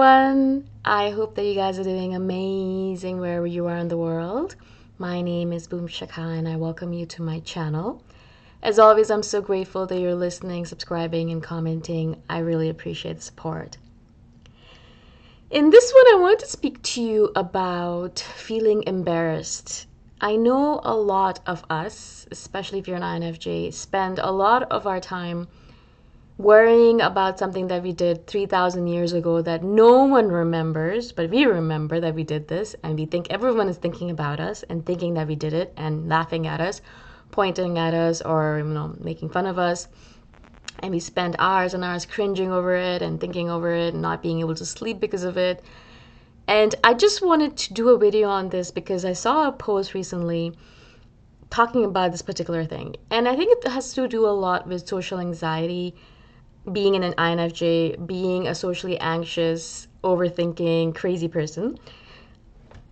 everyone. I hope that you guys are doing amazing wherever you are in the world. My name is Shikha and I welcome you to my channel. As always, I'm so grateful that you're listening, subscribing, and commenting. I really appreciate the support. In this one, I want to speak to you about feeling embarrassed. I know a lot of us, especially if you're an INFJ, spend a lot of our time worrying about something that we did 3,000 years ago that no one remembers, but we remember that we did this, and we think everyone is thinking about us and thinking that we did it and laughing at us, pointing at us, or making fun of us. And we spend hours and hours cringing over it and thinking over it and not being able to sleep because of it. And I just wanted to do a video on this because I saw a post recently talking about this particular thing. And I think it has to do a lot with social anxiety, being an INFJ, being a socially anxious, overthinking, crazy person.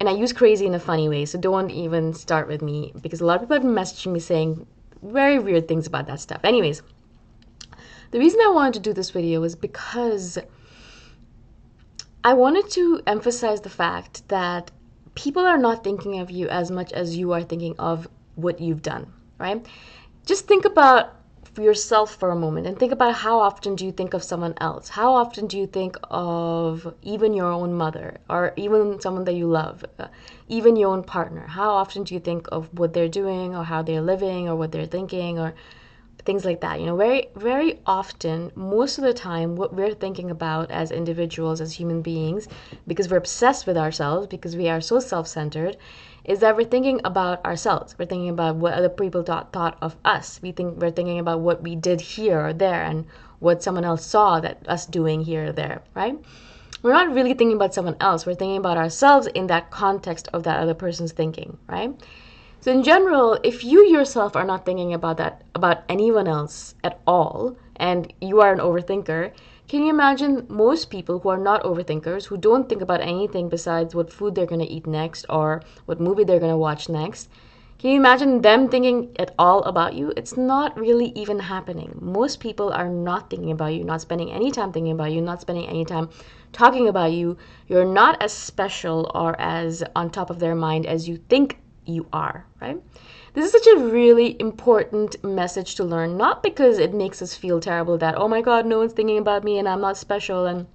And I use crazy in a funny way, so don't even start with me because a lot of people have been messaging me saying very weird things about that stuff. Anyways, the reason I wanted to do this video was because I wanted to emphasize the fact that people are not thinking of you as much as you are thinking of what you've done, right? Just think about yourself for a moment and think about how often do you think of someone else? How often do you think of even your own mother or even someone that you love, even your own partner? How often do you think of what they're doing or how they're living or what they're thinking or things like that? Very, very often, most of the time, what we're thinking about as individuals, as human beings, because we're obsessed with ourselves, because we are so self-centered, is that we're thinking about ourselves. We're thinking about what other people thought of us. We're thinking about what we did here or there and what someone else saw that us doing here or there, right? We're not really thinking about someone else. We're thinking about ourselves in that context of that other person's thinking, right? So in general, if you yourself are not thinking about that, about anyone else at all, and you are an overthinker, can you imagine most people who are not overthinkers, who don't think about anything besides what food they're going to eat next or what movie they're going to watch next? Can you imagine them thinking at all about you? It's not really even happening. Most people are not thinking about you, not spending any time thinking about you, not spending any time talking about you. You're not as special or as on top of their mind as you think you are, right? This is such a really important message to learn, not because it makes us feel terrible that, oh my God, no one's thinking about me and I'm not special and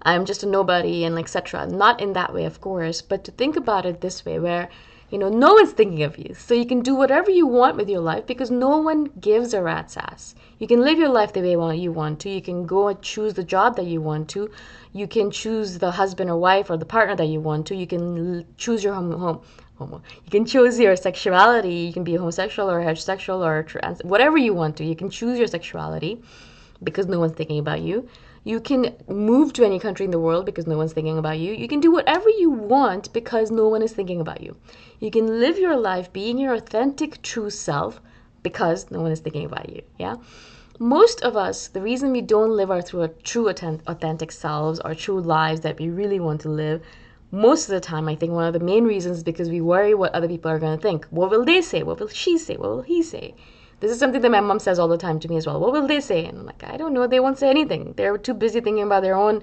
I'm just a nobody and etc. Not in that way, of course, but to think about it this way where, no one's thinking of you. So you can do whatever you want with your life because no one gives a rat's ass. You can live your life the way you want to. You can go and choose the job that you want to. You can choose the husband or wife or the partner that you want to. You can choose your You can choose your sexuality. You can be homosexual or heterosexual or trans, whatever you want to. You can choose your sexuality because no one's thinking about you. You can move to any country in the world because no one's thinking about you. You can do whatever you want because no one is thinking about you. You can live your life being your authentic, true self because no one is thinking about you, yeah? Most of us, the reason we don't live our true authentic selves or true lives that we really want to live, most of the time, I think one of the main reasons is because we worry what other people are going to think. What will they say? What will she say? What will he say? This is something that my mom says all the time to me as well. What will they say? And I'm like, I don't know. They won't say anything. They're too busy thinking about their own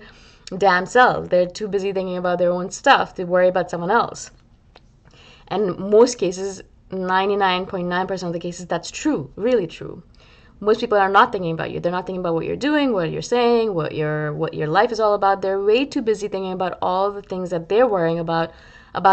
damn selves. They're too busy thinking about their own stuff to worry about someone else. And most cases, 99.9% of the cases, that's true, really true. Most people are not thinking about you. They're not thinking about what you're doing, what you're saying, what your life is all about. They're way too busy thinking about all the things that they're worrying about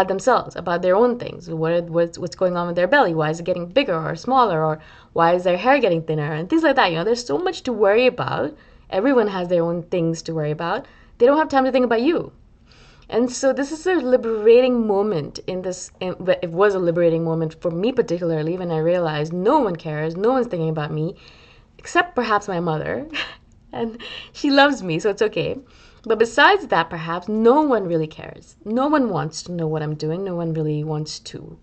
themselves, about their own things. What's going on with their belly? Why is it getting bigger or smaller? Or why is their hair getting thinner? And things like that. There's so much to worry about. Everyone has their own things to worry about. They don't have time to think about you. And so this is a liberating moment it was a liberating moment for me particularly when I realized no one cares, no one's thinking about me, except perhaps my mother. And she loves me, so it's okay. But besides that, perhaps no one really cares. No one wants to know what I'm doing. No one really wants to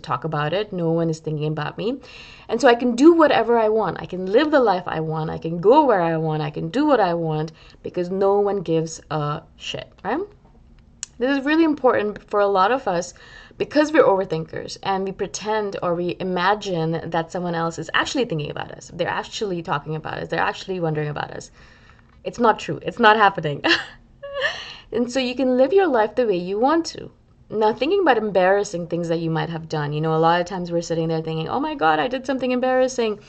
talk about it. No one is thinking about me. And so I can do whatever I want. I can live the life I want. I can go where I want. I can do what I want because no one gives a shit, right? This is really important for a lot of us because we're overthinkers and we pretend or we imagine that someone else is actually thinking about us. They're actually talking about us. They're actually wondering about us. It's not true. It's not happening. And so you can live your life the way you want to. Now, thinking about embarrassing things that you might have done, a lot of times we're sitting there thinking, oh my God, I did something embarrassing.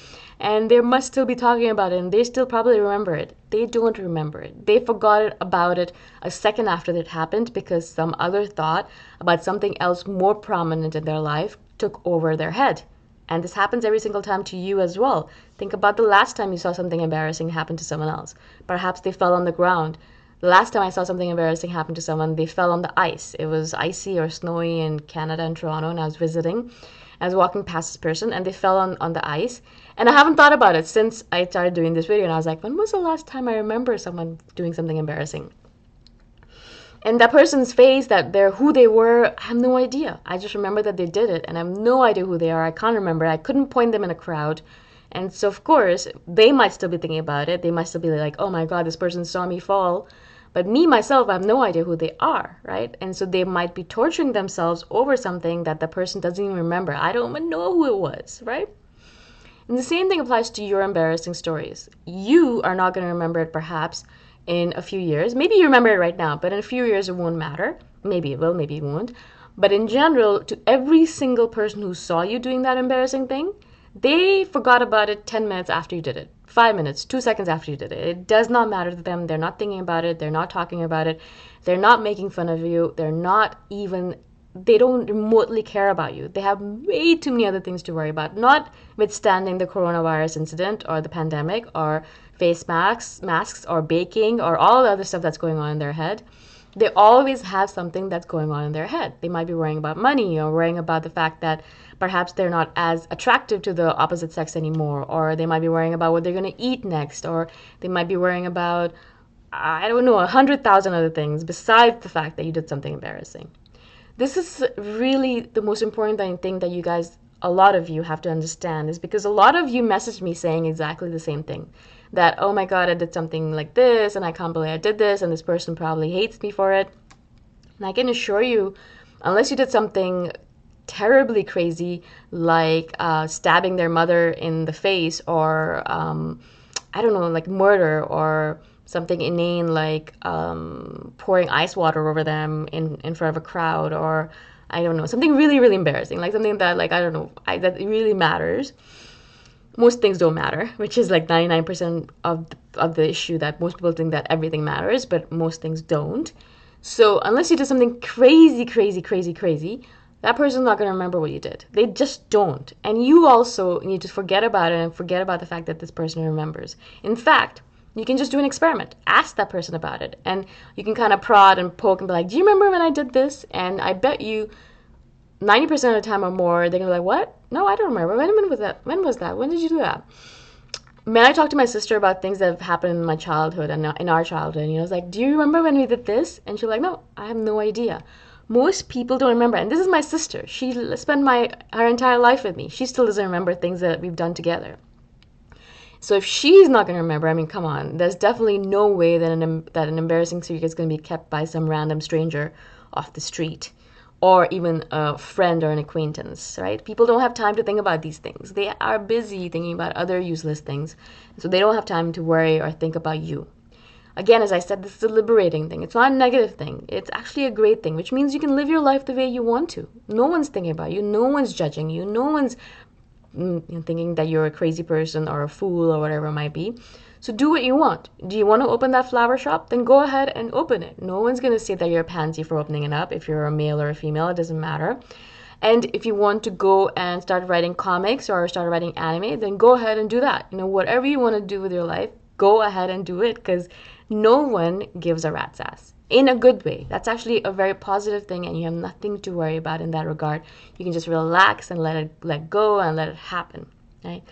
And they must still be talking about it, and they still probably remember it. They don't remember it. They forgot about it a second after it happened because some other thought about something else more prominent in their life took over their head. And this happens every single time to you as well. Think about the last time you saw something embarrassing happen to someone else. Perhaps they fell on the ground. The last time I saw something embarrassing happen to someone, they fell on the ice. It was icy or snowy in Canada and Toronto, and I was visiting. I was walking past this person, and they fell on the ice. And I haven't thought about it since I started doing this video. And I was like, when was the last time I remember someone doing something embarrassing? And that person's face, that they're who they were, I have no idea. I just remember that they did it, and I have no idea who they are. I can't remember. I couldn't point them in a crowd. And so, of course, they might still be thinking about it. They might still be like, oh my God, this person saw me fall. But me, myself, I have no idea who they are, right? And so they might be torturing themselves over something that the person doesn't even remember. I don't even know who it was, right? And the same thing applies to your embarrassing stories. You are not going to remember it perhaps in a few years. Maybe you remember it right now, but in a few years it won't matter. Maybe it will, maybe it won't. But in general, to every single person who saw you doing that embarrassing thing, they forgot about it 10 minutes after you did it. 5 minutes, 2 seconds after you did it. It does not matter to them. They're not thinking about it. They're not talking about it. They're not making fun of you. They don't remotely care about you. They have way too many other things to worry about, notwithstanding the coronavirus incident or the pandemic or face masks or baking or all the other stuff that's going on in their head. They always have something that's going on in their head. They might be worrying about money or worrying about the fact that perhaps they're not as attractive to the opposite sex anymore, or they might be worrying about what they're going to eat next, or they might be worrying about, I don't know, 100,000 other things besides the fact that you did something embarrassing. This is really the most important thing that you guys, a lot of you have to understand, is because a lot of you messaged me saying exactly the same thing. That, oh my God, I did something like this, and I can't believe I did this, and this person probably hates me for it. And I can assure you, unless you did something terribly crazy, like stabbing their mother in the face, or, I don't know, like murder, or something inane like pouring ice water over them in front of a crowd, or I don't know, something really, really embarrassing, like something that, like, I don't know, that really matters. Most things don't matter, which is like 99% of the issue, that most people think that everything matters, but most things don't. So unless you did something crazy, crazy, crazy, crazy, that person's not going to remember what you did. They just don't. And you also need to forget about it and forget about the fact that this person remembers. In fact, you can just do an experiment. Ask that person about it. And you can kind of prod and poke and be like, do you remember when I did this? And I bet you 90% of the time or more, they're going to be like, what? No, I don't remember. When was that? When was that? When did you do that? Man, I talked to my sister about things that have happened in my childhood and in our childhood. And I was like, do you remember when we did this? And she's like, no, I have no idea. Most people don't remember. And this is my sister. She spent her entire life with me. She still doesn't remember things that we've done together. So if she's not going to remember, I mean, come on. There's definitely no way that an embarrassing secret is going to be kept by some random stranger off the street, or even a friend or an acquaintance, right? People don't have time to think about these things. They are busy thinking about other useless things. So they don't have time to worry or think about you. Again, as I said, this is a liberating thing. It's not a negative thing. It's actually a great thing, which means you can live your life the way you want to. No one's thinking about you. No one's judging you. No one's thinking that you're a crazy person or a fool or whatever it might be. So do what you want. Do you want to open that flower shop? Then go ahead and open it. No one's going to say that you're a pansy for opening it up. If you're a male or a female, it doesn't matter. And if you want to go and start writing comics or start writing anime, then go ahead and do that. Whatever you want to do with your life, go ahead and do it, because no one gives a rat's ass. In a good way. That's actually a very positive thing, and you have nothing to worry about in that regard. You can just relax and let go and let it happen, right?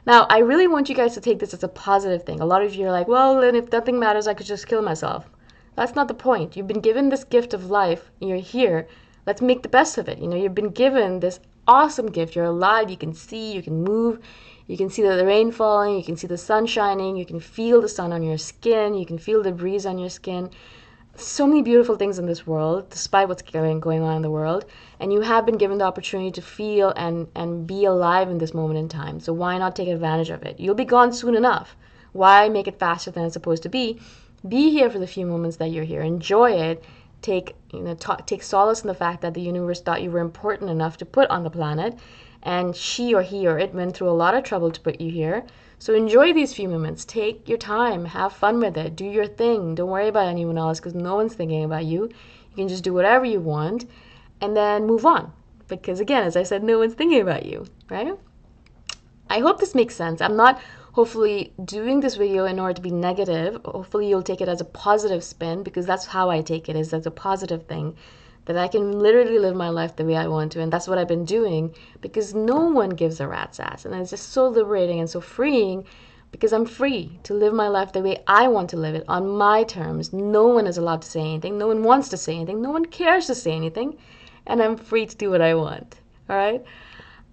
Now, I really want you guys to take this as a positive thing. A lot of you are like, well, then if nothing matters, I could just kill myself. That's not the point. You've been given this gift of life. You're here. Let's make the best of it. You've been given this awesome gift. You're alive. You can see. You can move. You can see the rain falling. You can see the sun shining. You can feel the sun on your skin. You can feel the breeze on your skin. So many beautiful things in this world, despite what's going on in the world, and you have been given the opportunity to feel and be alive in this moment in time. So why not take advantage of it? You'll be gone soon enough. Why make it faster than it's supposed to be? Be here for the few moments that you're here. Enjoy it. Take solace in the fact that the universe thought you were important enough to put on the planet, and she or he or it went through a lot of trouble to put you here. So enjoy these few moments. Take your time. Have fun with it. Do your thing. Don't worry about anyone else because no one's thinking about you. You can just do whatever you want and then move on. Because again, as I said, no one's thinking about you, right? I hope this makes sense. I'm not hopefully doing this video in order to be negative. Hopefully you'll take it as a positive spin, because that's how I take it, is as a positive thing, that I can literally live my life the way I want to. And that's what I've been doing, because no one gives a rat's ass. And it's just so liberating and so freeing, because I'm free to live my life the way I want to live it, on my terms. No one is allowed to say anything. No one wants to say anything. No one cares to say anything. And I'm free to do what I want. All right?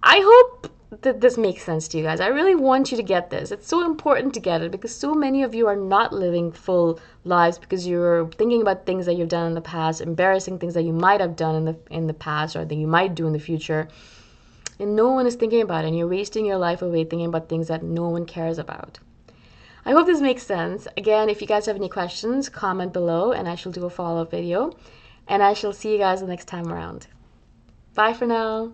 I hope that this makes sense to you guys. I really want you to get this. It's so important to get it, because so many of you are not living full lives because you're thinking about things that you've done in the past, embarrassing things that you might have done in the past, or that you might do in the future. And no one is thinking about it, and you're wasting your life away thinking about things that no one cares about. I hope this makes sense. Again, if you guys have any questions, comment below and I shall do a follow-up video. And I shall see you guys the next time around. Bye for now.